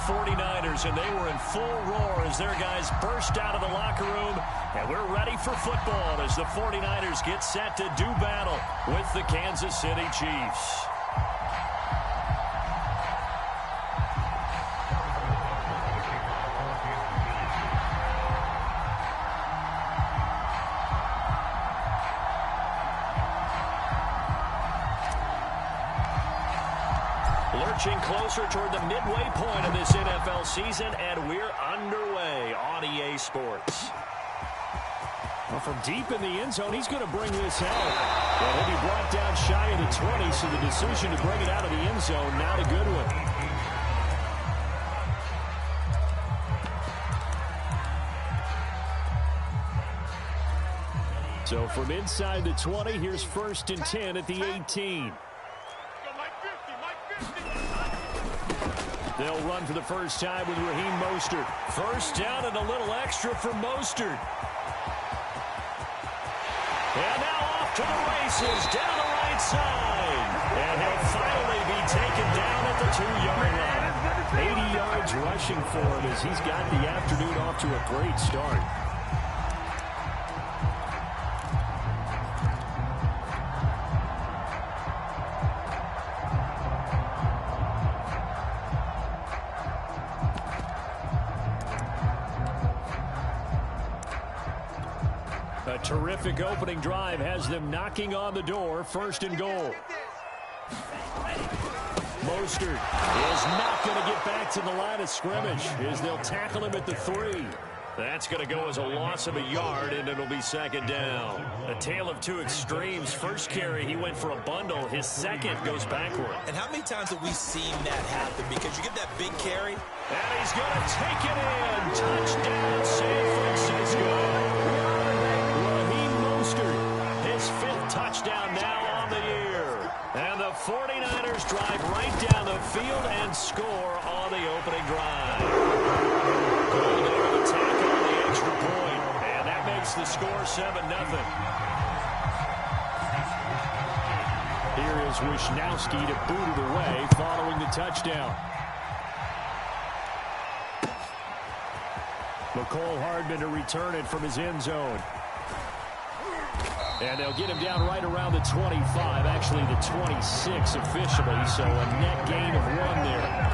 49ers, and they were in full roar as their guys burst out of the locker room. And we're ready for football as the 49ers get set to do battle with the Kansas City Chiefs. Lurching closer toward the midway point of this NFL season, and we're underway on EA Sports. Well, from deep in the end zone, he's going to bring this out. Well, he'll be brought down shy of the 20, so the decision to bring it out of the end zone, not a good one. So from inside the 20, here's 1st and 10 at the 18. They'll run for the first time with Raheem Mostert. First down and a little extra for Mostert. And now off to the races down the right side. And he'll finally be taken down at the 2-yard line. 80 yards rushing for him as he's got the afternoon off to a great start. A terrific opening drive has them knocking on the door. 1st and goal. Mostert is not going to get back to the line of scrimmage as they'll tackle him at the 3. That's going to go as a loss of a yard, and it'll be 2nd down. A tale of two extremes. First carry, he went for a bundle. His second goes backward. And how many times have we seen that happen? Because you get that big carry. And he's going to take it in. Touchdown, San Francisco. His 5th touchdown now on the year. And the 49ers drive right down the field and score on the opening drive. Goal there to tack on the extra point. And that makes the score 7-0. Here is Wisnowski to boot it away following the touchdown. McCole Hardman to return it from his end zone. And they'll get him down right around the 25, actually the 26 officially, so a net gain of 1 there.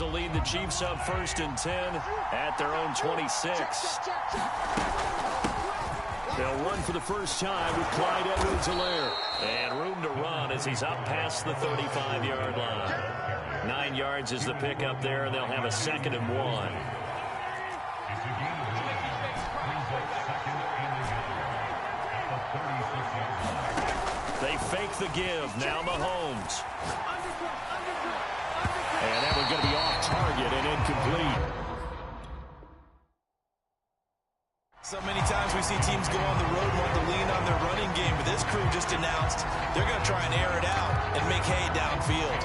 Will lead the Chiefs up 1st and 10 at their own 26. They'll run for the first time with Clyde Edwards-Helaire. And room to run as he's up past the 35-yard line. 9 yards is the pickup there, and they'll have a 2nd and 1. They fake the give. Now Mahomes. And that one's going to be off target and incomplete. So many times we see teams go on the road and want to lean on their running game, but this crew just announced they're going to try and air it out and make hay downfield.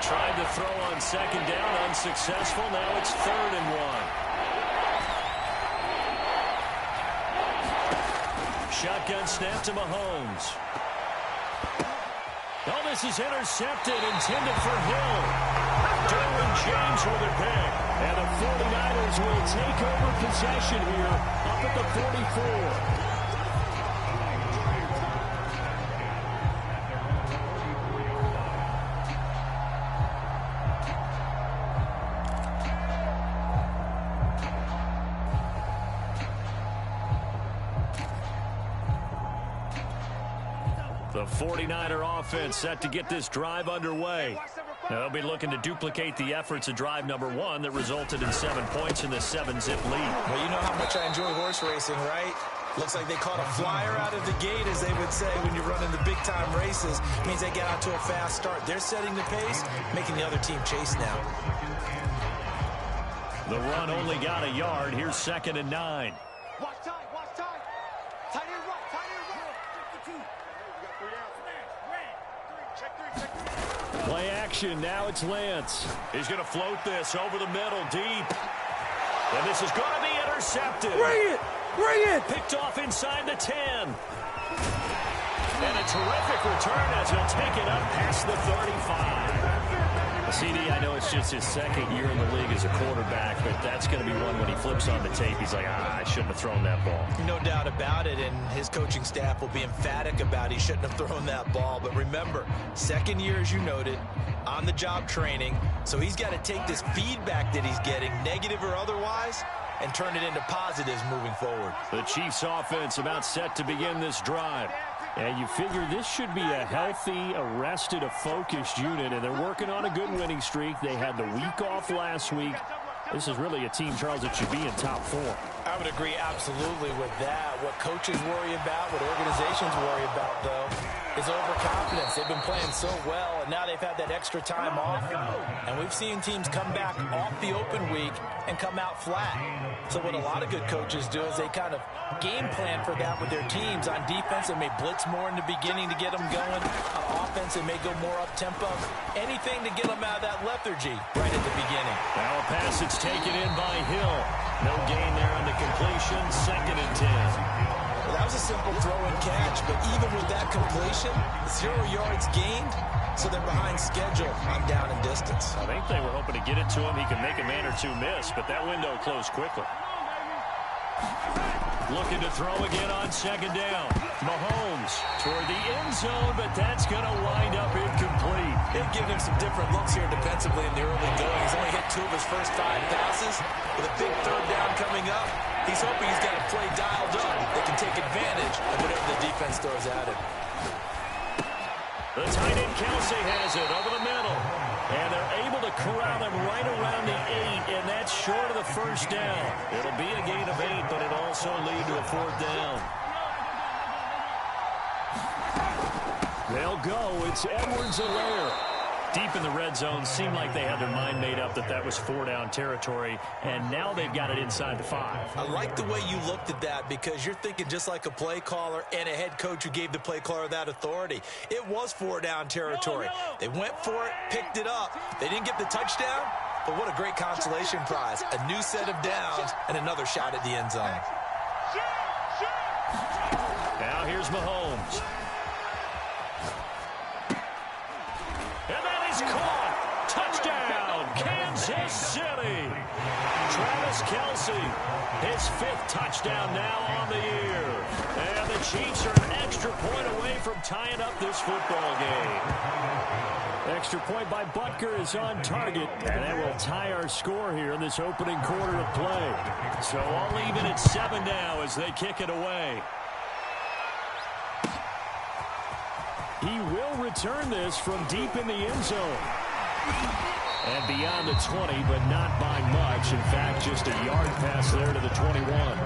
Tried to throw on 2nd down, unsuccessful. Now it's 3rd and 1. Shotgun snap to Mahomes. Oh, this is intercepted, intended for Hill. Derwin James with a pick. And the 49ers will take over possession here up at the 44. The 49er offense set to get this drive underway. They'll be looking to duplicate the efforts of drive number 1 that resulted in 7 points in the 7-zip lead. Well, you know how much I enjoy horse racing, right? Looks like they caught a flyer out of the gate, as they would say, when you're running the big-time races. It means they get out to a fast start. They're setting the pace, making the other team chase now. The run only got a yard. Here's 2nd and 9. Watch time, watch time. Tight end right, tight end right. 52. We got 3 down. Check 3. Play action. Now it's Lance. He's going to float this over the middle, deep. And this is going to be intercepted. Bring it! Bring it! Picked off inside the 10. And a terrific return as he'll take it up past the 35. CD, I know it's just his 2nd year in the league as a quarterback, but that's going to be one when he flips on the tape. He's like, I shouldn't have thrown that ball. No doubt about it, and his coaching staff will be emphatic about he shouldn't have thrown that ball. But remember, 2nd year, as you noted, on-the-job training, so he's got to take this feedback that he's getting, negative or otherwise, and turn it into positives moving forward. The Chiefs offense about set to begin this drive. And you figure this should be a healthy, arrested, a focused unit, and they're working on a good winning streak. They had the week off last week. This is really a team, Charles, that should be in top 4. I would agree absolutely with that. What coaches worry about, what organizations worry about, though, is overconfidence. They've been playing so well, and now they've had that extra time off. And we've seen teams come back off the open week and come out flat. So what a lot of good coaches do is they kind of game plan for that with their teams. On defense, they may blitz more in the beginning to get them going. On offense, they may go more up-tempo. Anything to get them out of that lethargy right at the beginning. Now a pass that's taken in by Hill. No gain there on the completion. 2nd and 10. Well, that was a simple throw and catch, but even with that completion, 0 yards gained, so they're behind schedule on down and distance. I think they were hoping to get it to him. He could make a man or two miss, but that window closed quickly. Looking to throw again on 2nd down. Mahomes toward the end zone, but that's going to wind up incomplete. They've given him some different looks here defensively in the early going. He's only hit 2 of his first 5 passes. With a big 3rd down coming up, he's hoping he's got a play dialed up that can take advantage of whatever the defense throws at him. The tight end Kelsey has it over the middle. And they're able to corral him right around the 8, and that's short of the 1st down. It'll be a gain of 8, but it'll also lead to a 4th down. They'll go. It's Edwards-Helaire. Deep in the red zone, seemed like they had their mind made up that that was 4-down territory, and now they've got it inside the 5. I like the way you looked at that because you're thinking just like a play caller and a head coach who gave the play caller that authority. It was 4-down territory. They went for it, picked it up. They didn't get the touchdown, but what a great consolation prize. A new set of downs and another shot at the end zone. Now here's Mahomes. And that is caught. Touchdown, Kansas City. Travis Kelce, his 5th touchdown now on the year. And the Chiefs are an extra point away from tying up this football game. Extra point by Butker is on target, and that will tie our score here in this opening quarter of play. So all even at 7 now as they kick it away. He will return this from deep in the end zone. And beyond the 20, but not by much. In fact, just a yard pass there to the 21.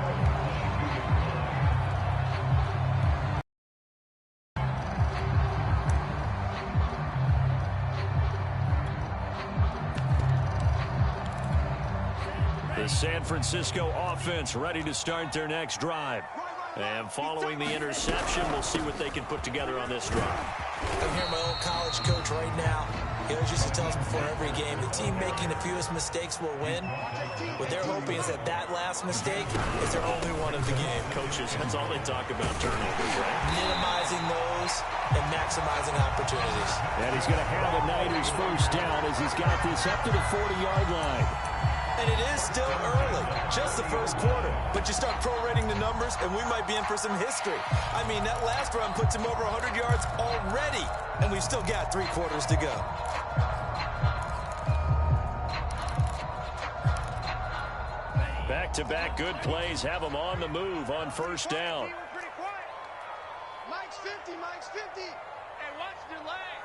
The San Francisco offense ready to start their next drive. And following the interception, we'll see what they can put together on this drive. I'm here, my old college coach right now. He always used to tell us before every game, the team making the fewest mistakes will win. What they're hoping is that that last mistake is their only one of the game. Coaches, that's all they talk about, turnovers, right? Minimizing those and maximizing opportunities. And he's going to have the Niners 1st down as he's got this up to the 40-yard line. And it is still early, just the 1st quarter. But you start prorating the numbers, and we might be in for some history. I mean, that last run puts him over 100 yards already, and we've still got 3 quarters to go. Back-to-back good plays have him on the move on 1st down. Mike's 50, Mike's 50. Hey, watch the leg.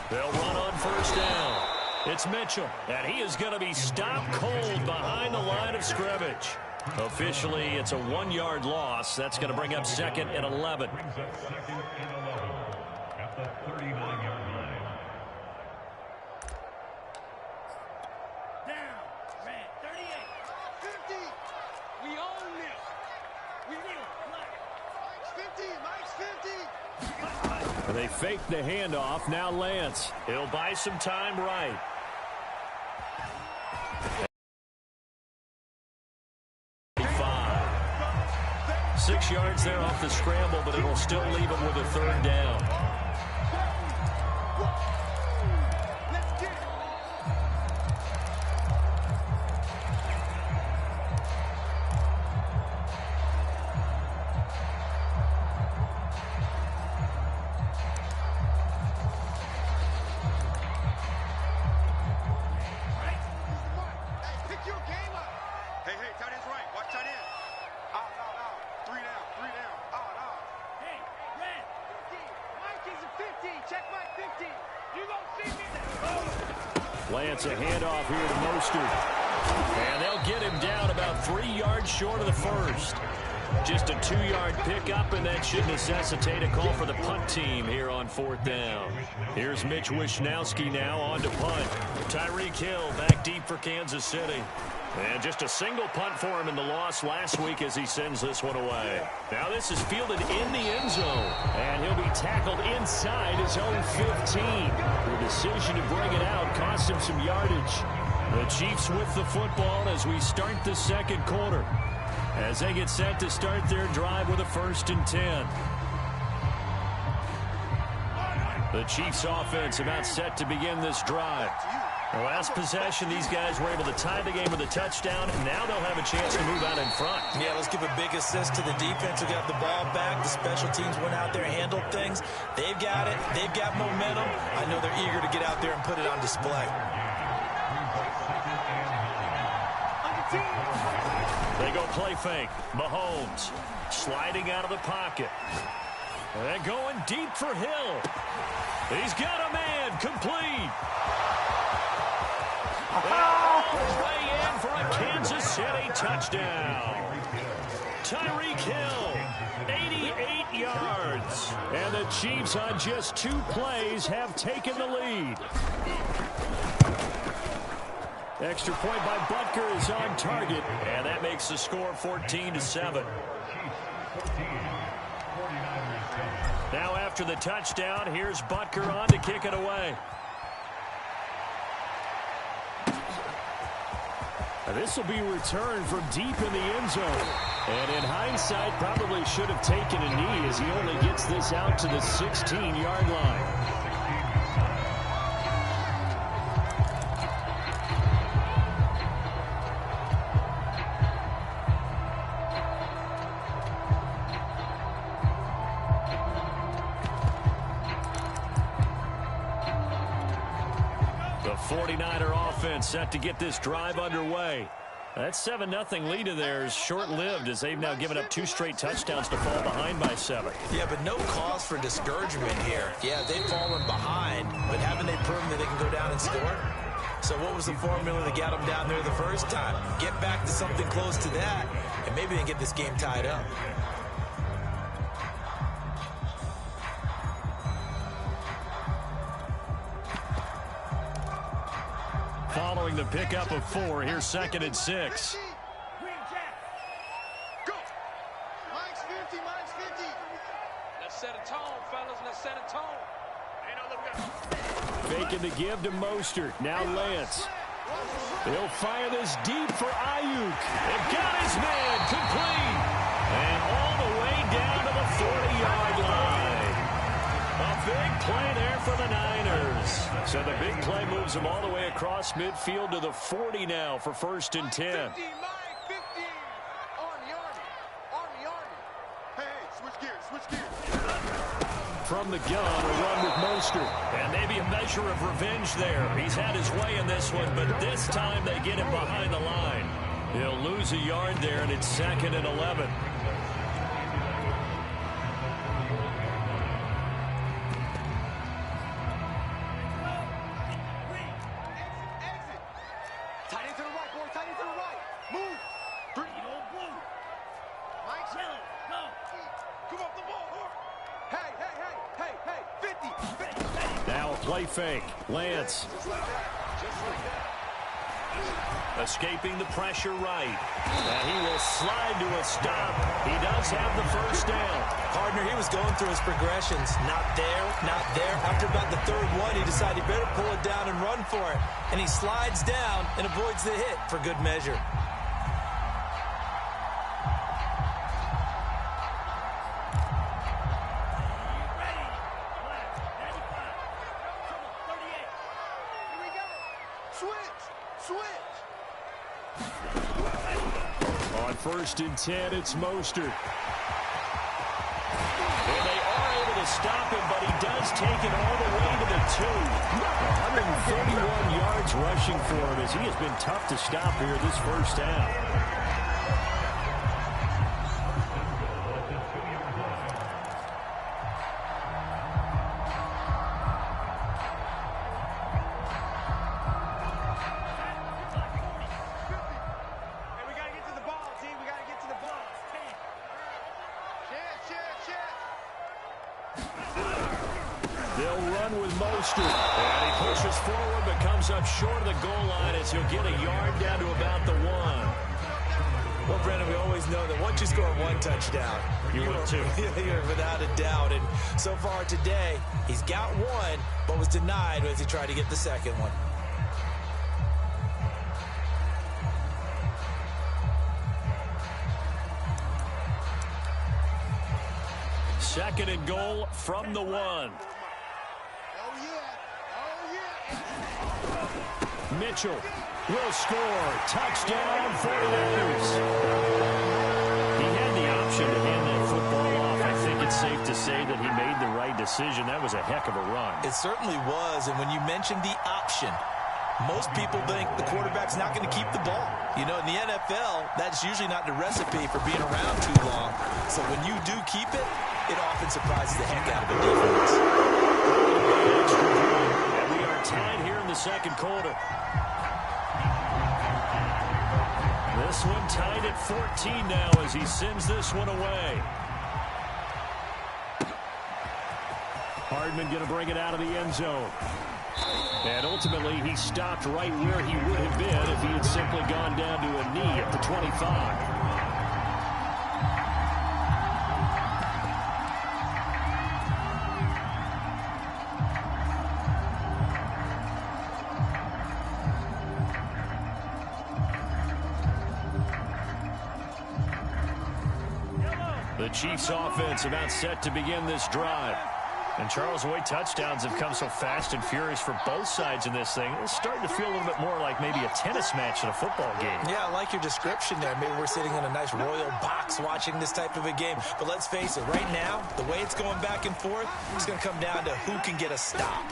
They'll run on first down. It's Mitchell, and he is going to be stopped cold behind the line of scrimmage. Officially, it's a 1-yard loss. That's going to bring up 2nd and 11. At the 39-yard line. Down, red, 38. 50. We own this. We will play. Mike's 50. And they fake the handoff. Now Lance. He'll buy some time right. 6 yards there off the scramble, but it'll still leave him with a 3rd down. Lance, a handoff here to Mostert. And they'll get him down about 3 yards short of the first. Just a 2-yard pickup, and that should necessitate a call for the punt team here on 4th down. Here's Mitch Wishnowsky now on to punt. Tyreek Hill back deep for Kansas City. And just a single punt for him in the loss last week as he sends this one away. Now this is fielded in the end zone. And he'll be tackled inside his own 15. The decision to bring it out cost him some yardage. The Chiefs with the football as we start the 2nd quarter. As they get set to start their drive with a 1st and 10. The Chiefs offense about set to begin this drive. The last possession, these guys were able to tie the game with a touchdown, and now they'll have a chance to move out in front. Yeah, let's give a big assist to the defense who got the ball back. The special teams went out there and handled things. They've got it. They've got momentum. I know they're eager to get out there and put it on display. They go play fake. Mahomes sliding out of the pocket. And going deep for Hill. He's got a man complete. Way in for a Kansas City touchdown. Tyreek Hill, 88 yards. And the Chiefs on just 2 plays have taken the lead. Extra point by Butker is on target. And that makes the score 14-7. Now after the touchdown, here's Butker on to kick it away. This will be returned from deep in the end zone. And in hindsight, probably should have taken a knee as he only gets this out to the 16-yard line. The 49er offense set to get this drive underway. That 7-0 lead of theirs short-lived as they've now given up 2 straight touchdowns to fall behind by 7. Yeah, but no cause for discouragement here. Yeah, they've fallen behind, but haven't they proven that they can go down and score? So what was the formula that got them down there the first time? Get back to something close to that, and maybe they can get this game tied up. Following the pickup of 4, here's 2nd and 6. Go. Mike's 50, Mike's 50. Let's set a tone, fellas. Let's set a tone. Ain't no looking. Faking the give to Mostert. Now Lance. He'll fire this deep for Ayuk. They've got his man complete. And all the way down to the 40-yard line. A big play there for the Niners. So the big play moves them all the way across midfield to the 40 now for 1st and 10. 50, Mike, 50. On the Army. Hey, switch gears. From the gun, a run with Mostert. And maybe a measure of revenge there. He's had his way in this one, but this time they get him behind the line. He'll lose a yard there, and it's 2nd and 11. play fake. Lance. Escaping the pressure right. And he will slide to a stop. He does have the first down. Partner, he was going through his progressions. Not there, not there. After about the third one, he decided he better pull it down and run for it. And he slides down and avoids the hit for good measure. On 1st and 10, it's Mostert. And they are able to stop him, but he does take it all the way to the 2. 131 yards rushing for him as he has been tough to stop here this first half. They'll run with Mostert. And he pushes forward, but comes up short of the goal line as he'll get a yard down to about the 1. Well, Brandon, we always know that once you score one touchdown, you would too. You're without a doubt. And so far today, he's got one, but was denied as he tried to get the second one. Second and goal from the 1. Mitchell will score. Touchdown, 49ers. He had the option to hand that football off. I think it's safe to say that he made the right decision. That was a heck of a run. It certainly was. And when you mentioned the option, most people think the quarterback's not going to keep the ball. You know, in the NFL, that's usually not the recipe for being around too long. So when you do keep it, it often surprises the heck out of the defense. And we are tied here in the second quarter. This one tied at 14 now as he sends this one away. Hardman going to bring it out of the end zone. And ultimately, he stopped right where he would have been if he had simply gone down to a knee at the 25. The Chiefs offense about set to begin this drive. And Charles, the way touchdowns have come so fast and furious for both sides in this thing, it's starting to feel a little bit more like maybe a tennis match in a football game. Yeah, I like your description there. Maybe we're sitting in a nice royal box watching this type of a game. But let's face it, right now, the way it's going back and forth, it's going to come down to who can get a stop.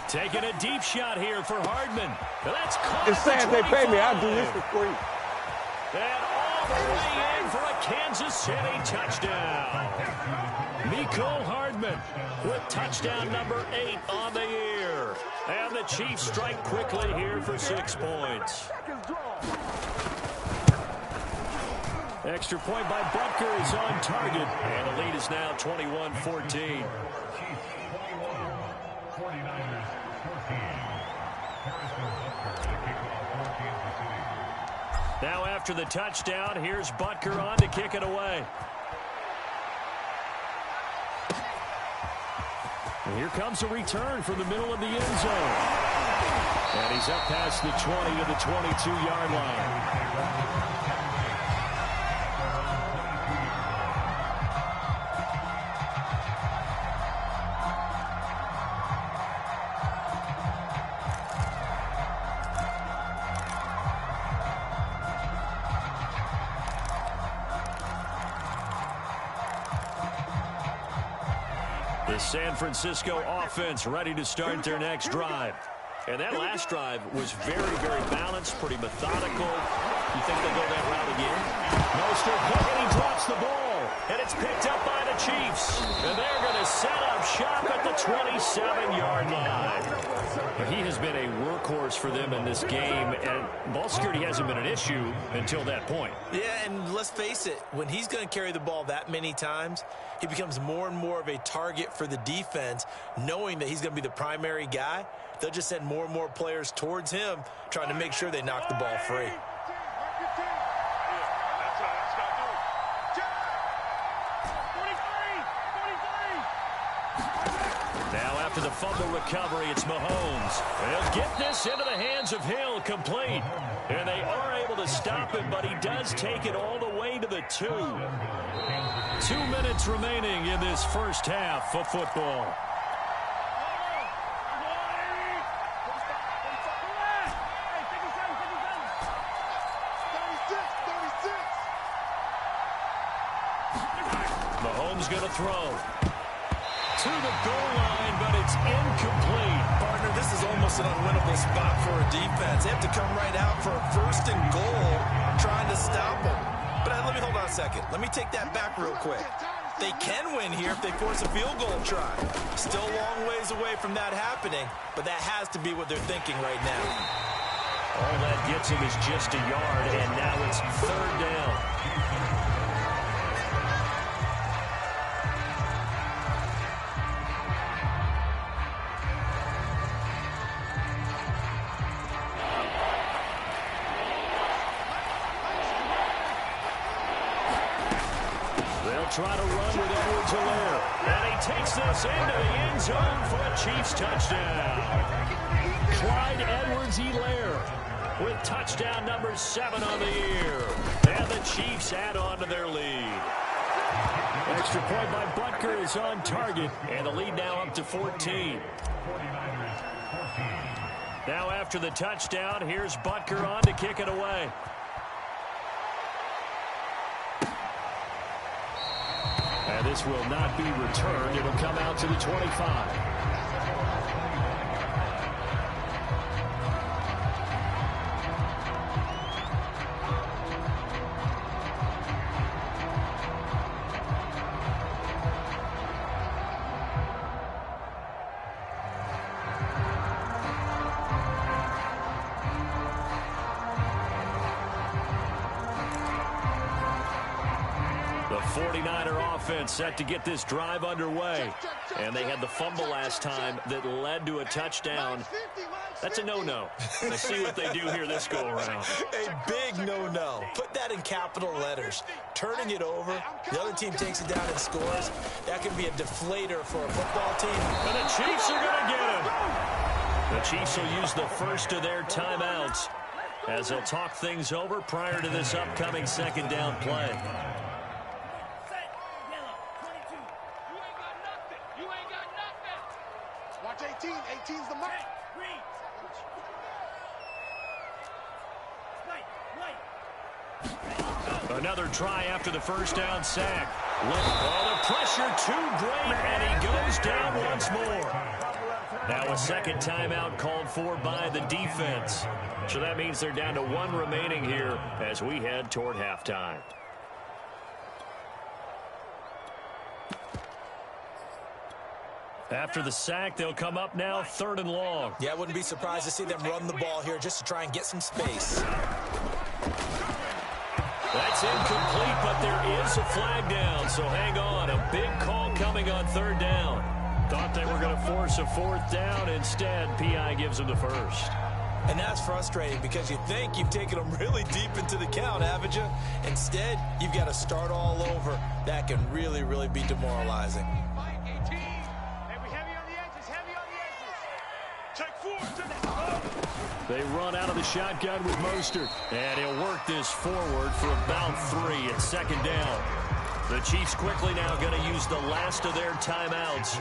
Taking a deep shot here for Hardman. And that's caught. It's sad they pay me. I'll do this for free. And all the way in for a Kansas City touchdown. Mecole Hardman with touchdown number 8 on the year. And the Chiefs strike quickly here for 6 points. Extra point by Butker is on target. And the lead is now 21-14. Now after the touchdown, here's Butker on to kick it away. And here comes a return from the middle of the end zone. And he's up past the 20 to the 22-yard line. The San Francisco offense ready to start their next drive. And that last drive was very, very balanced, pretty methodical. You think they'll go that route again? Mostert, and he drops the ball. And it's picked up by the Chiefs. And they're going to set up shop at the 27-yard line. He has been a workhorse for them in this game, and ball security hasn't been an issue until that point. Yeah, and let's face it, when he's going to carry the ball that many times, he becomes more and more of a target for the defense, knowing that he's going to be the primary guy. they'll just send more and more players towards him, trying to make sure they knock the ball free. Now after the fumble recovery, it's Mahomes. They'll get this into the hands of Hill, complete. And they are able to stop him, but he does take it all the way to the 2. 2 minutes remaining in this first half of football. Mahomes going to throw. To the goal line, but it's incomplete. Partner, this is almost an unwinnable spot for a defense. They have to come right out for a 1st and goal, trying to stop them. But let me hold on a second. Let me take that back real quick. They can win here if they force a field goal try. Still a long ways away from that happening, but that has to be what they're thinking right now. All that gets him is just a yard, and now it's 3rd down. Try to run with Edwards-Helaire. And he takes this into the end zone for a Chiefs touchdown. Clyde Edwards-Helaire with touchdown number 7 on the year. And the Chiefs add on to their lead. Extra point by Butker is on target. And the lead now up to 14. Now after the touchdown, here's Butker on to kick it away. And this will not be returned. It'll come out to the 25. The 49er offense set to get this drive underway. And they had the fumble last time that led to a touchdown. That's a no-no. Let's see what they do here this go-around. A big no-no. Put that in capital letters. Turning it over, the other team takes it down and scores. That can be a deflator for a football team. And the Chiefs are going to get him. The Chiefs will use the first of their timeouts as they'll talk things over prior to this upcoming 2nd down play. Watch 18. 18's the mark. Another try after the first down sack. Oh, the pressure too great, and he goes down once more. Now a 2nd timeout called for by the defense. So that means they're down to 1 remaining here as we head toward halftime. After the sack, they'll come up now 3rd and long. Yeah, I wouldn't be surprised to see them run the ball here just to try and get some space. That's incomplete, but there is a flag down, so hang on. A big call coming on 3rd down. Thought they were going to force a 4th down. Instead, P.I. gives them the first. And that's frustrating because you think you've taken them really deep into the count, haven't you? Instead, you've got to start all over. That can really, really be demoralizing. They run out of the shotgun with Mostert. And he'll work this forward for about 3 at 2nd down. The Chiefs quickly now going to use the last of their timeouts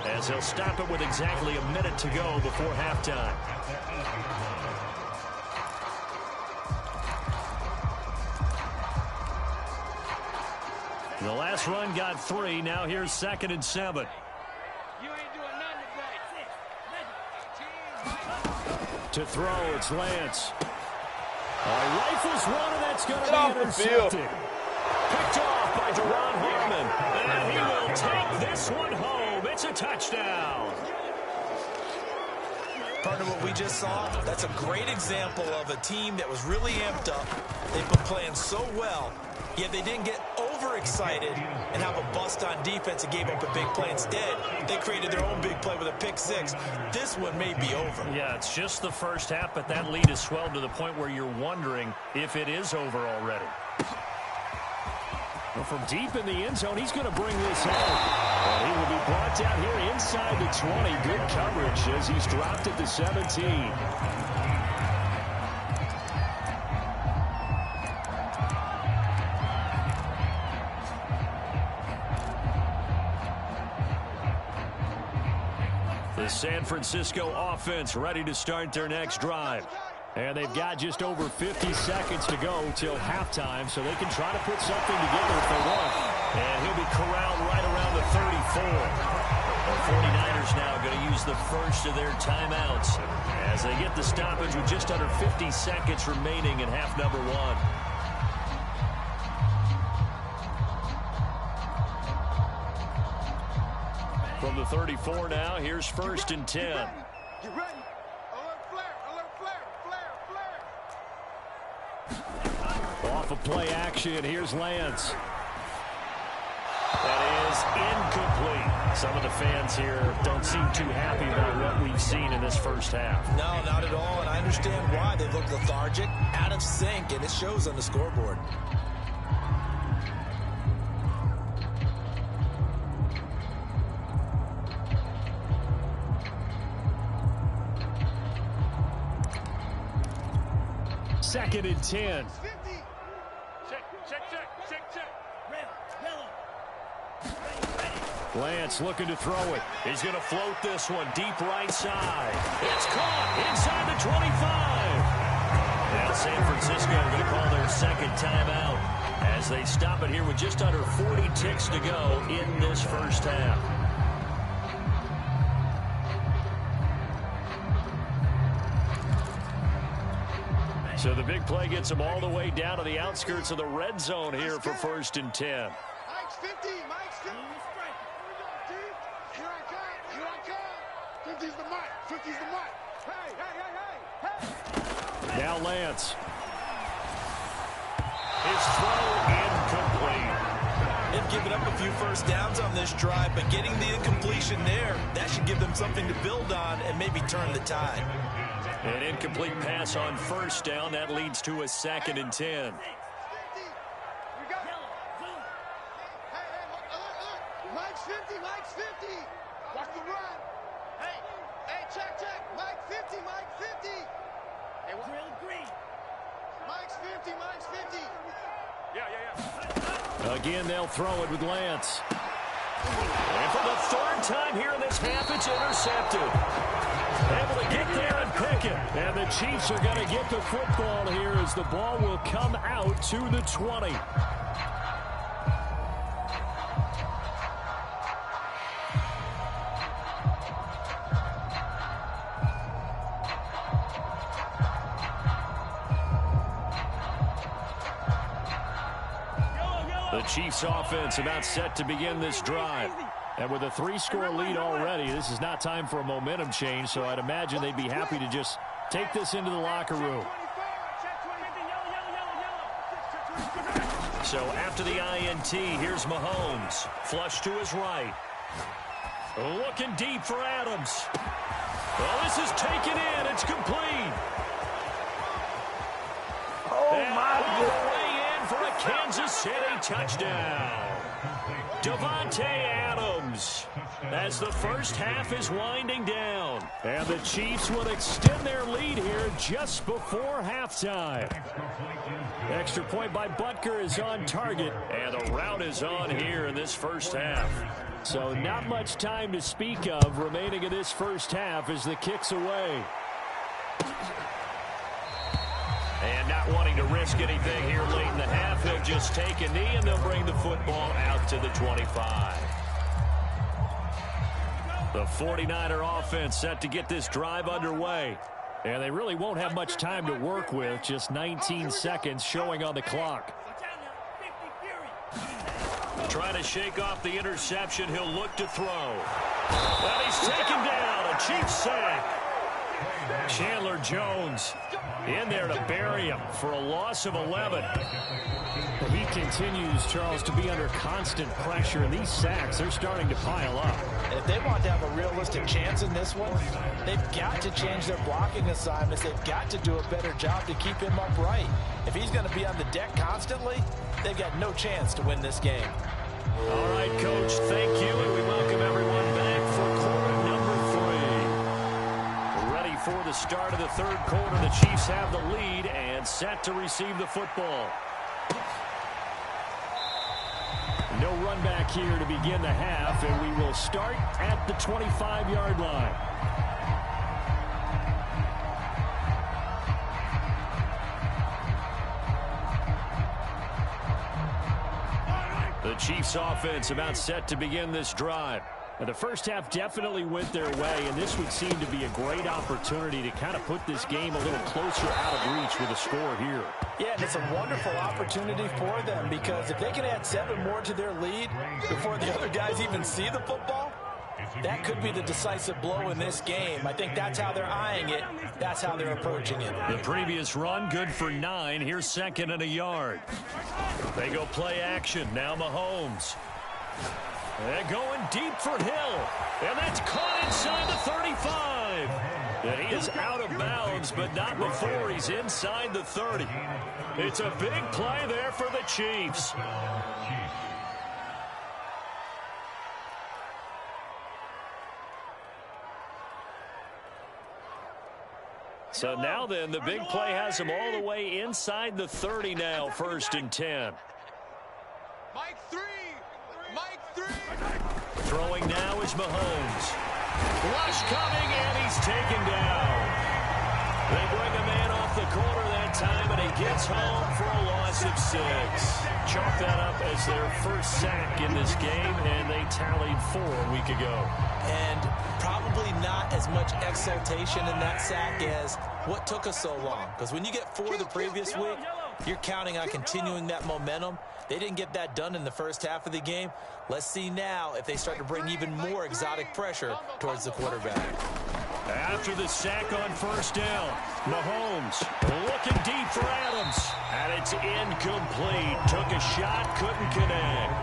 as they'll stop it with exactly a minute to go before halftime. The last run got 3. Now here's 2nd and 7. To throw, it's Lance. Rifles one, and that's going to be intercepted. Picked off by Deron Harmon. And he will take this one home. It's a touchdown. Partner, what we just saw, that's a great example of a team that was really amped up. They've been playing so well, Yet they didn't get overexcited and have a bust on defense and gave up a big play. Instead, they created their own big play with a pick six. This one may be over. Yeah, it's just the first half, but that lead has swelled to the point where you're wondering if it is over already. Well, from deep in the end zone, he's going to bring this home. And he will be brought down here inside the 20. Good coverage as he's dropped at the 17. The San Francisco offense ready to start their next drive. And they've got just over 50 seconds to go till halftime, so they can try to put something together if they want. And he'll be corralled right around the 34. The 49ers now going to use the first of their timeouts as they get the stoppage with just under 50 seconds remaining in half number one. From the 34 now, here's 1st and 10. You ready? Alert flare, alert flare, flare. Off of play action, here's Lance. That is incomplete. Some of the fans here don't seem too happy about what we've seen in this first half. No, not at all, and I understand why. They look lethargic, out of sync, and it shows on the scoreboard. Second and 10. Check. Lance looking to throw it. He's going to float this one deep right side. It's caught inside the 25. Now San Francisco are going to call their second timeout as they stop it here with just under 40 ticks to go in this first half. So the big play gets them all the way down to the outskirts of the red zone here for 1st and 10. Mike's 50, Mike's 50. Here I come. 50's the mic, 50's the mic. Hey. Now Lance. His throw incomplete. They've given up a few first downs on this drive, but getting the incompletion there, that should give them something to build on and maybe turn the tide. An incomplete pass on 1st down. That leads to a 2nd and 10. Mike's 50, Mike's 50. Watch the run. Hey, check. Mike 50, Mike 50. Hey, what? Green. Mike's 50, Mike's 50. Yeah. Again, they'll throw it with Lance. And for the 3rd time here in this half, it's intercepted. Able to get there and pick it. And the Chiefs are going to get the football here as the ball will come out to the 20. The Chiefs offense about set to begin this drive. And with a 3-score lead already, this is not time for a momentum change, so I'd imagine they'd be happy to just take this into the locker room. So after the INT, here's Mahomes. Flush to his right. Looking deep for Adams. Well, this is taken in. It's complete. Oh, my God. For a Kansas City touchdown. Davante Adams as the first half is winding down. And the Chiefs will extend their lead here just before halftime. Extra point by Butker is on target. And the route is on here in this first half. So not much time to speak of remaining in this first half as the kick's away. And not wanting to risk anything here late in the half, they'll just take a knee and they'll bring the football out to the 25. The 49er offense set to get this drive underway. And they really won't have much time to work with, just 19 seconds showing on the clock. Trying to shake off the interception, he'll look to throw. And he's taken down, a Chiefs sack. Chandler Jones in there to bury him for a loss of 11. He continues, Charles, to be under constant pressure, and these sacks are starting to pile up. And if they want to have a realistic chance in this one, they've got to change their blocking assignments. They've got to do a better job to keep him upright. If he's going to be on the deck constantly, they've got no chance to win this game. All right, Coach, thank you, and we welcome everyone back for quarter number 3. Ready for the start of the third quarter. The Chiefs have the lead and set to receive the football. No run back here to begin the half, and we will start at the 25-yard line. The Chiefs offense about set to begin this drive. Now, the first half definitely went their way, and this would seem to be a great opportunity to kind of put this game a little closer out of reach with a score here. Yeah, and it's a wonderful opportunity for them because if they can add 7 more to their lead before the other guys even see the football, that could be the decisive blow in this game. I think that's how they're eyeing it. That's how they're approaching it. The previous run, good for 9. Here's 2nd and a yard. They go play action. Now Mahomes. They're going deep for Hill. And that's caught inside the 35. And he is out of bounds, but not before he's inside the 30. It's a big play there for the Chiefs. So now then, the big play has him all the way inside the 30 now, 1st and 10. Mike 3. Mike 3. Throwing now is Mahomes. Rush coming, and he's taken down. They bring a man off the corner that time, and he gets home for a loss of 6. Chalk that up as their first sack in this game, and they tallied 4 a week ago. And probably not as much exultation in that sack as what took us so long. Because when you get 4 the previous week, you're counting on continuing that momentum. They didn't get that done in the first half of the game. Let's see now if they start to bring even more exotic pressure towards the quarterback. After the sack on 1st down, Mahomes looking deep for Adams. And it's incomplete. Took a shot, couldn't connect.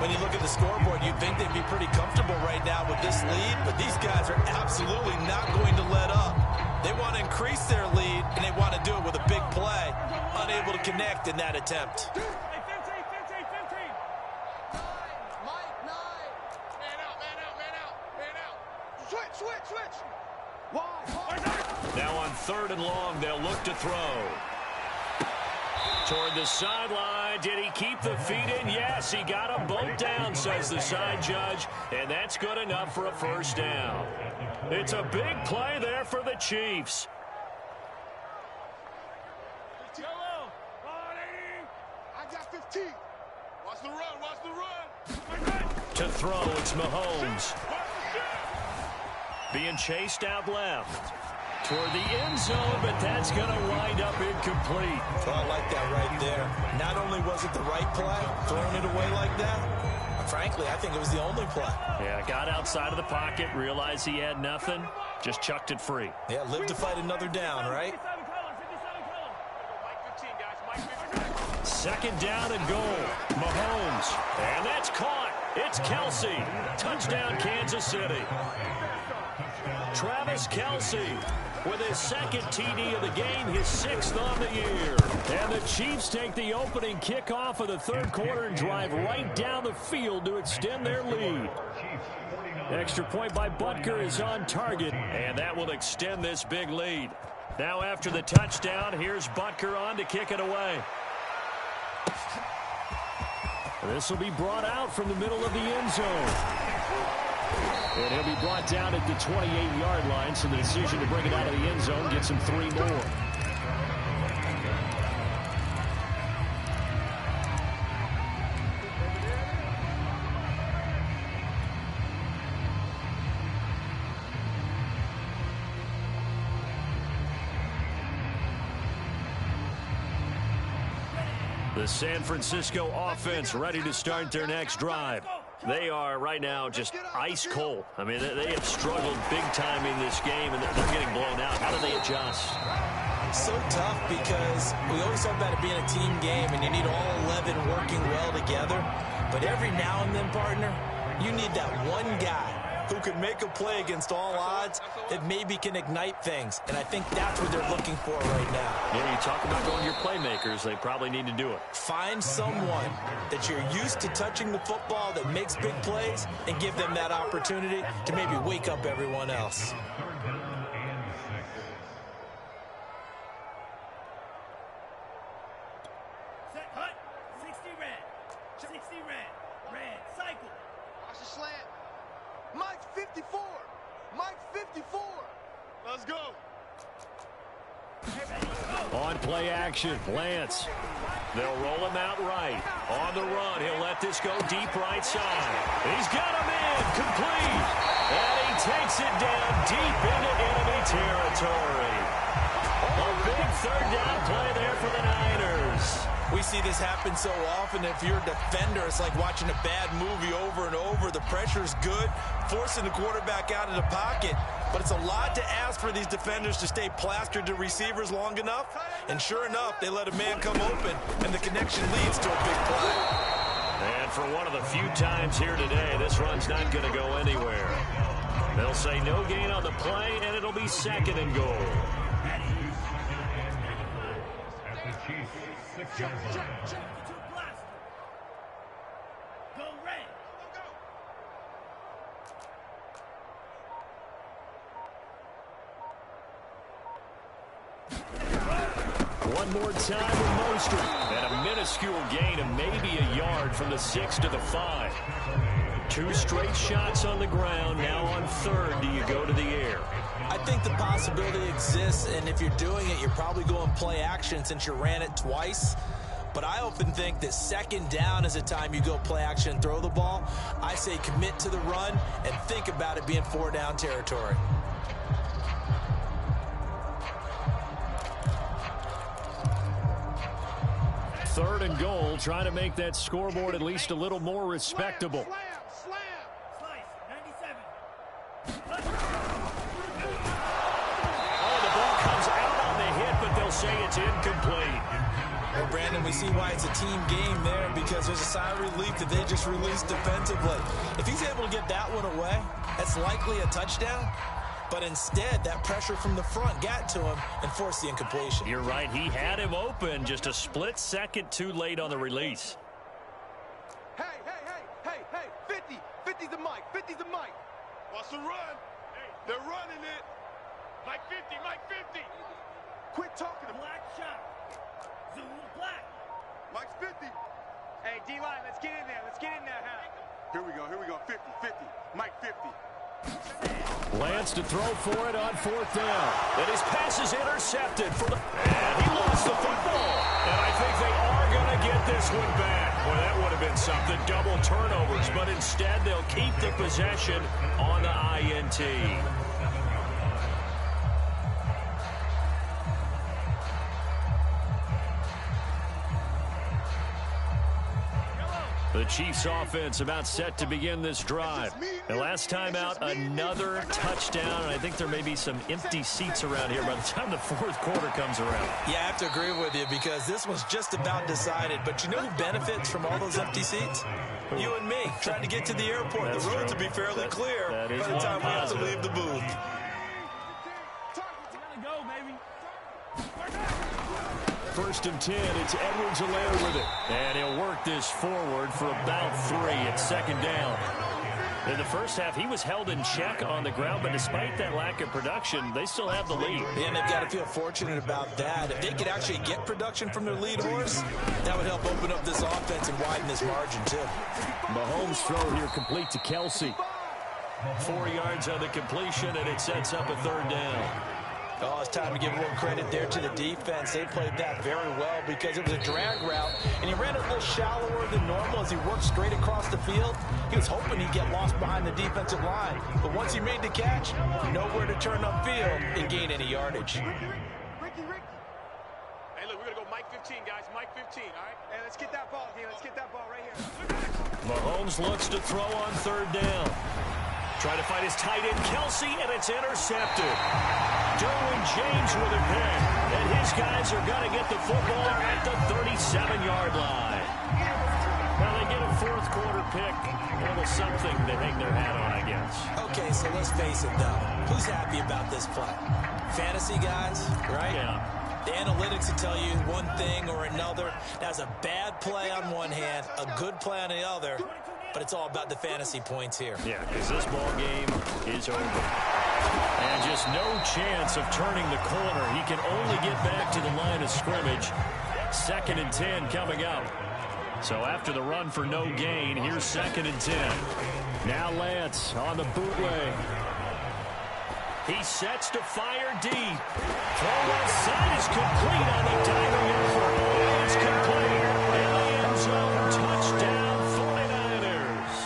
When you look at the scoreboard, you'd think they'd be pretty comfortable right now with this lead, but these guys are absolutely not going to let up. They want to increase their lead, and they want to do it with a big play. Unable to connect in that attempt. Switch. Now on 3rd and long, they'll look to throw. Toward the sideline. Did he keep the feet in? Yes, he got them both down, says the side judge, and that's good enough for a 1st down. It's a big play there for the Chiefs. I got 15. Watch the run. To throw, it's Mahomes. Being chased out left. Toward the end zone, but that's going to wind up incomplete. Oh, I like that right there. Not only was it the right play, throwing it away like that, frankly, I think it was the only play. Yeah, got outside of the pocket, realized he had nothing, just chucked it free. Yeah, live to fight another down, right? 2nd down and goal. Mahomes. And that's caught. It's Kelsey. Touchdown, Kansas City. Travis Kelsey with his 2nd TD of the game, his 6th on the year. And the Chiefs take the opening kickoff of the 3rd quarter and drive right down the field to extend their lead. Extra point by Butker is on target, and that will extend this big lead. Now after the touchdown, here's Butker on to kick it away. This will be brought out from the middle of the end zone. And he'll be brought down at the 28-yard line, so the decision to bring it out of the end zone gets him 3 more. The San Francisco offense ready to start their next drive. They are right now just ice cold. I mean, they have struggled big time in this game, and they're getting blown out. How do they adjust? So tough because we always talk about it being a team game and you need all 11 working well together. But every now and then, partner, you need that one guy who can make a play against all odds that maybe can ignite things. And I think that's what they're looking for right now. Yeah, you talk about going to your playmakers. They probably need to do it. Find someone that you're used to touching the football that makes big plays and give them that opportunity to maybe wake up everyone else. Set, hut, 60 red. 60 red. Red, cycle. Watch the slant. Mike's 54. Mike's 54. Let's go. On play action, Lance. They'll roll him out right. On the run, he'll let this go deep right side. He's got him in, complete. And he takes it down deep into enemy territory. A big third down play there for the Niners. We see this happen so often. If you're a defender, it's like watching a bad movie over and over. The pressure's good, forcing the quarterback out of the pocket. But it's a lot to ask for these defenders to stay plastered to receivers long enough. And sure enough, they let a man come open, and the connection leads to a big play. And for one of the few times here today, this run's not going to go anywhere. They'll say no gain on the play, and it'll be second and goal. Check. Go red. One more time with Mostert. And a minuscule gain of maybe a yard from the 6 to the 5. 2 straight shots on the ground. Now on third, do you go to the air? I think the possibility exists, and if you're doing it, you're probably going play action since you ran it twice. But I often think that second down is a time you go play action and throw the ball. I say commit to the run and think about it being 4-down territory. Third and goal, trying to make that scoreboard at least a little more respectable. Slice, 97. Oh, the ball comes out on the hit, but they'll say it's incomplete. Well, Brandon, we see why it's a team game there because there's a sigh of relief that they just released defensively. If he's able to get that one away, that's likely a touchdown. But instead, that pressure from the front got to him and forced the incompletion. You're right. He had him open, just a split second too late on the release. Hey. 50. 50's the Mike. 50's the Mike. Watch the run. They're running it. Mike 50. Mike 50. Quit talking to Black shot. Zoom black. Mike's 50. Hey, D-line, let's get in there. Let's get in there, huh? Here we go. 50. Mike 50. Lance to throw for it on fourth down. And his pass is intercepted. And he lost the football. And I think they are going to get this one back. Well, that would have been something. Double turnovers. But instead, they'll keep the possession on the INT. The Chiefs offense about set to begin this drive. And last time out, another touchdown. And I think there may be some empty seats around here by the time the fourth quarter comes around. Yeah, I have to agree with you because this one's just about decided. But you know who benefits from all those empty seats? You and me, trying to get to the airport. That's the roads true. will be fairly clear that by is the time we have to positive. leave the booth. Go, baby. First and 10, it's Edwards-Helaire with it. And he'll work this forward for about 3 at second down. In the first half, he was held in check on the ground, but despite that lack of production, they still have the lead. And they've got to feel fortunate about that. If they could actually get production from their lead horse, that would help open up this offense and widen this margin, too. Mahomes' throw here complete to Kelsey. 4 yards on the completion, and it sets up a third down. Oh, it's time to give a little credit there to the defense. They played that very well because it was a drag route, and he ran a little shallower than normal as he worked straight across the field. He was hoping he'd get lost behind the defensive line, but once he made the catch, nowhere to turn upfield and gain any yardage. Ricky. Hey, look, we're going to go Mike 15, guys. Mike 15, all right? Hey, let's get that ball here. Let's get that ball right here. Mahomes looks to throw on third down. Trying to find his tight end, Kelsey, and it's intercepted. Derwin James with a pick. And his guys are going to get the football at the 37-yard line. Well, they get a fourth quarter pick. A little something to hang their hat on, I guess. Okay, so let's face it, though. Who's happy about this play? Fantasy guys, right? Yeah. The analytics will tell you one thing or another. That's a bad play on one hand, a good play on the other, but it's all about the fantasy points here. Yeah, because this ball game is over. And just no chance of turning the corner. He can only get back to the line of scrimmage. 2nd and 10 coming up. So after the run for no gain, here's 2nd and 10. Now Lance on the bootleg. He sets to fire deep. Throw left side is complete on the diving effort. It's complete. In the end zone, touchdown 49ers.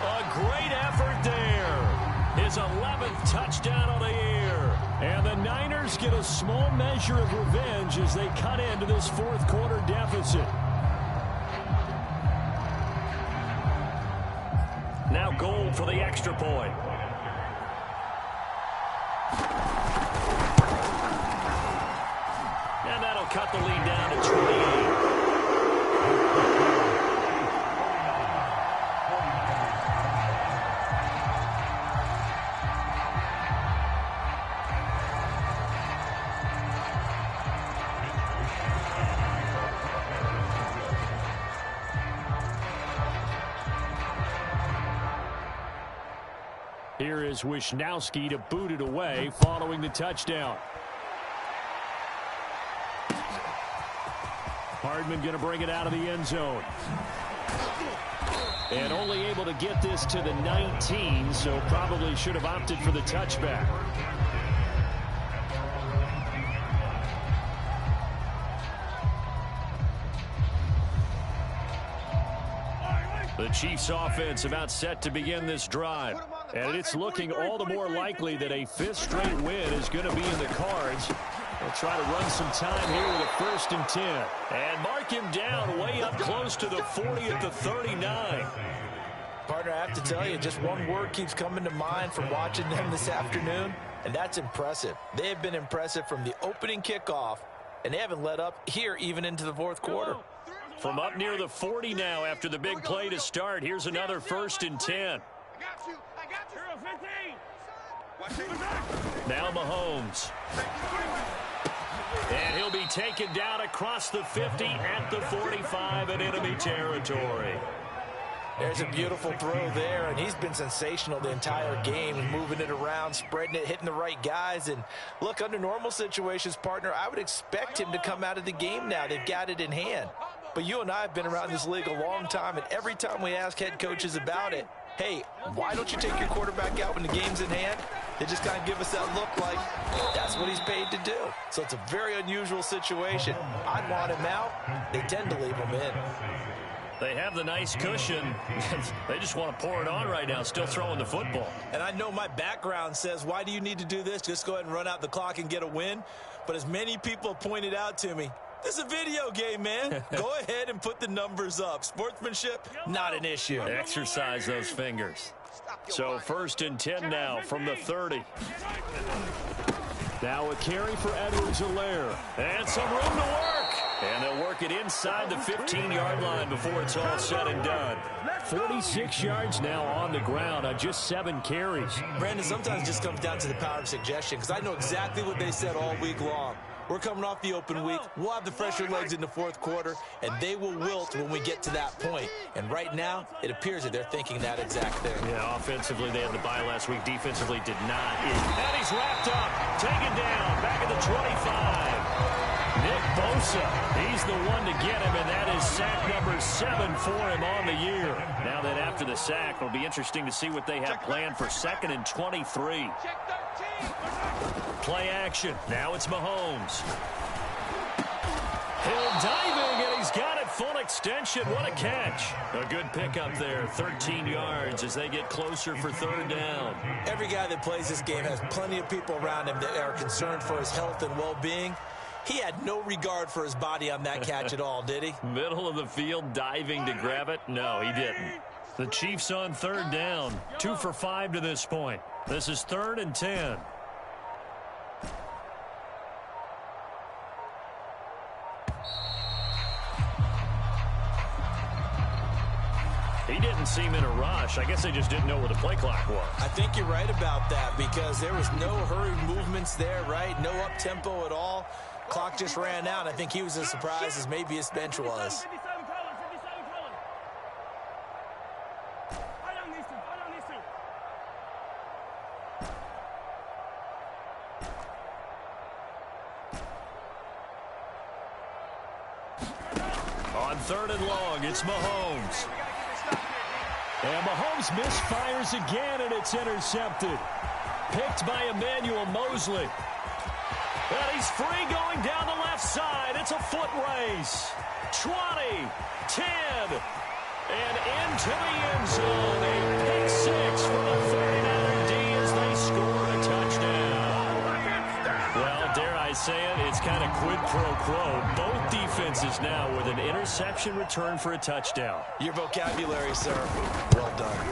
A great effort there. His 11th touchdown of the year. And the Niners get a small measure of revenge as they cut into this fourth quarter deficit. Now Gold for the extra point. And that'll cut the lead down to 28. Here is Wisnowski to boot it away following the touchdown. Hardman going to bring it out of the end zone. And only able to get this to the 19, so probably should have opted for the touchback. The Chiefs offense about set to begin this drive. And it's looking all the more likely that a 5th straight win is going to be in the cards. They'll try to run some time here with a 1st and 10. And mark him down way up close to the 40 at the 39. Partner, I have to tell you, just one word keeps coming to mind from watching them this afternoon, and that's impressive. They have been impressive from the opening kickoff, and they haven't let up here even into the fourth quarter. From up near the 40 now after the big play to start, here's another 1st and 10. Now Mahomes. And he'll be taken down across the 50 at the 45 in enemy territory. There's a beautiful throw there, and he's been sensational the entire game, moving it around, spreading it, hitting the right guys. And look, under normal situations, partner, I would expect him to come out of the game now. They've got it in hand. But you and I have been around this league a long time, and every time we ask head coaches about it, hey, why don't you take your quarterback out when the game's in hand? They just kind of give us that look like that's what he's paid to do. So it's a very unusual situation. I'd want him out. They tend to leave him in. They have the nice cushion. They just want to pour it on right now, still throwing the football. And I know my background says, why do you need to do this? Just go ahead and run out the clock and get a win. But as many people have pointed out to me, this is a video game, man. Go ahead and put the numbers up. Sportsmanship, not an issue. Exercise those fingers. So 1st and 10 now from the 30. Now a carry for Edwards-Helaire. And some room to work. And they'll work it inside the 15-yard line before it's all said and done. 46 yards now on the ground on just 7 carries. Brandon, sometimes it just comes down to the power of suggestion, because I know exactly what they said all week long. We're coming off the open week. We'll have the fresher legs in the fourth quarter, and they will wilt when we get to that point. And right now, it appears that they're thinking that exact thing. Yeah, offensively, they had the bye last week. Defensively, did not. And he's wrapped up, taken down, back at the 25. Nick Bosa, he's the one to get him, and that is sack number 7 for him on the year. Now that after the sack, it'll be interesting to see what they have planned for 2nd and 23. Play action. Now it's Mahomes. Hill diving, and he's got it full extension. What a catch. A good pickup there. 13 yards as they get closer for 3rd down. Every guy that plays this game has plenty of people around him that are concerned for his health and well-being. He had no regard for his body on that catch at all, did he? Middle of the field, diving to grab it? No, he didn't. The Chiefs on 3rd down. 2 for 5 to this point. This is 3rd and 10. He didn't seem in a rush. I guess they just didn't know what the play clock was. I think you're right about that because there was no hurried movements there, right? No up-tempo at all. Clock just ran out. I think he was as surprised as maybe his bench was. On 3rd and long, it's Mahomes. And Mahomes misfires again, and it's intercepted. Picked by Emmanuel Mosley. And he's free going down the left side. It's a foot race. 20, 10, and into the end zone. A pick six for the 39er D as they score a touchdown. Well, dare I say it, it's kind of quid pro quo. Both defenses now with an interception return for a touchdown. Your vocabulary, sir. Well done.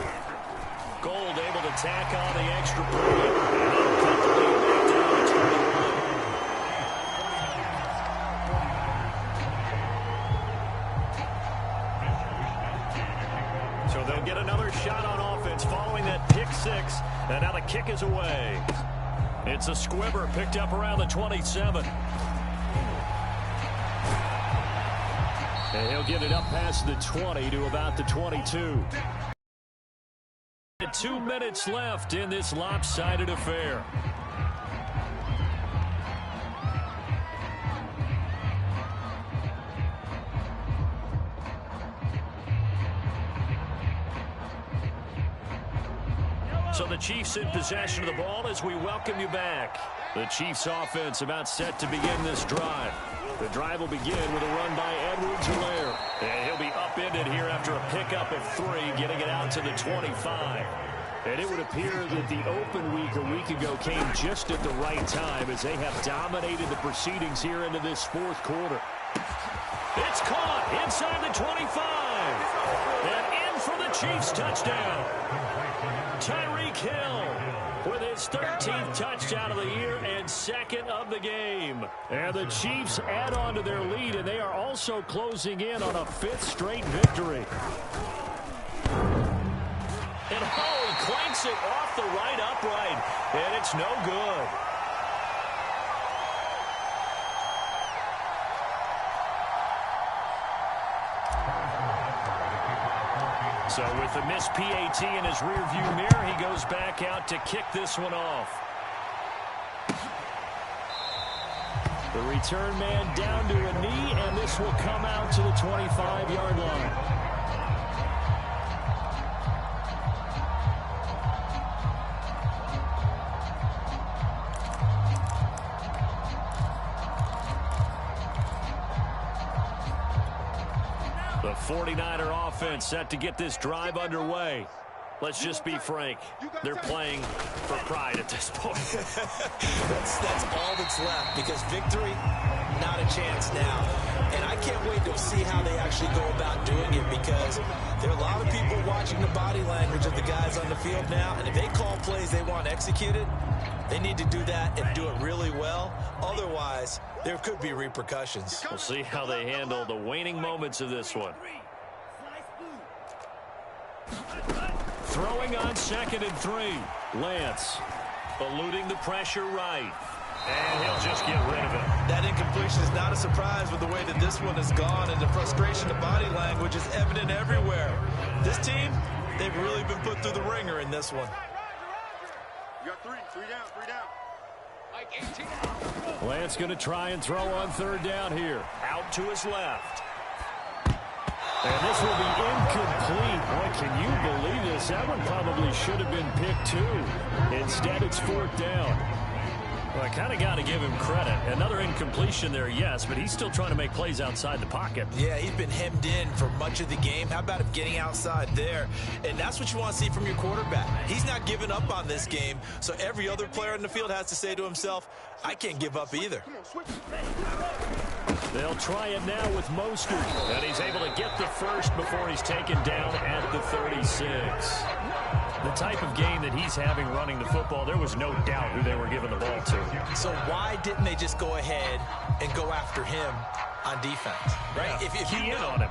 Gold able to tack on the extra point. So they'll get another shot on offense following that pick six. And now the kick is away. It's a squibber picked up around the 27. And he'll get it up past the 20 to about the 22. 2 minutes left in this lopsided affair. So the Chiefs in possession of the ball as we welcome you back. The Chiefs offense about set to begin this drive. The drive will begin with a run by Edwards-Helaire. And he'll be upended here after a pickup of 3, getting it out to the 25. And it would appear that the open week a week ago came just at the right time as they have dominated the proceedings here into this 4th quarter. It's caught inside the 25. And in for the Chiefs touchdown. Tyreek Hill with his 13th touchdown of the year and 2nd of the game. And the Chiefs add on to their lead, and they are also closing in on a 5th straight victory. And Howie clanks it off the right upright, and it's no good. So with the missed PAT in his rearview mirror, he goes back out to kick this one off. The return man down to a knee, and this will come out to the 25-yard line. The 49er offense set to get this drive underway. Let's just be frank. They're playing for pride at this point. That's all that's left because victory, not a chance now. And I can't wait to see how they actually go about doing it because there are a lot of people watching the body language of the guys on the field now. And if they call plays they want executed, they need to do that and do it really well. Otherwise, there could be repercussions. We'll see how they handle the waning moments of this one. Throwing on 2nd and 3. Lance eluding the pressure right. And he'll just get rid of it. That incompletion is not a surprise with the way that this one has gone, and the frustration of body language is evident everywhere. This team, they've really been put through the ringer in this one. You got 3 down. Mike 18. Lance going to try and throw on 3rd down here. Out to his left. And this will be incomplete. Boy, can you believe this? That one probably should have been picked 2. Instead, it's 4th down. Well, I kind of got to give him credit. Another incompletion there, yes, but he's still trying to make plays outside the pocket. Yeah, he's been hemmed in for much of the game. How about him getting outside there? And that's what you want to see from your quarterback. He's not giving up on this game, so every other player in the field has to say to himself, I can't give up either. They'll try it now with Mostert. And he's able to get the first before he's taken down at the 36. The type of game that he's having running the football, there was no doubt who they were giving the ball to. So why didn't they just go ahead and go after him on defense? Right? Yeah, key in on him.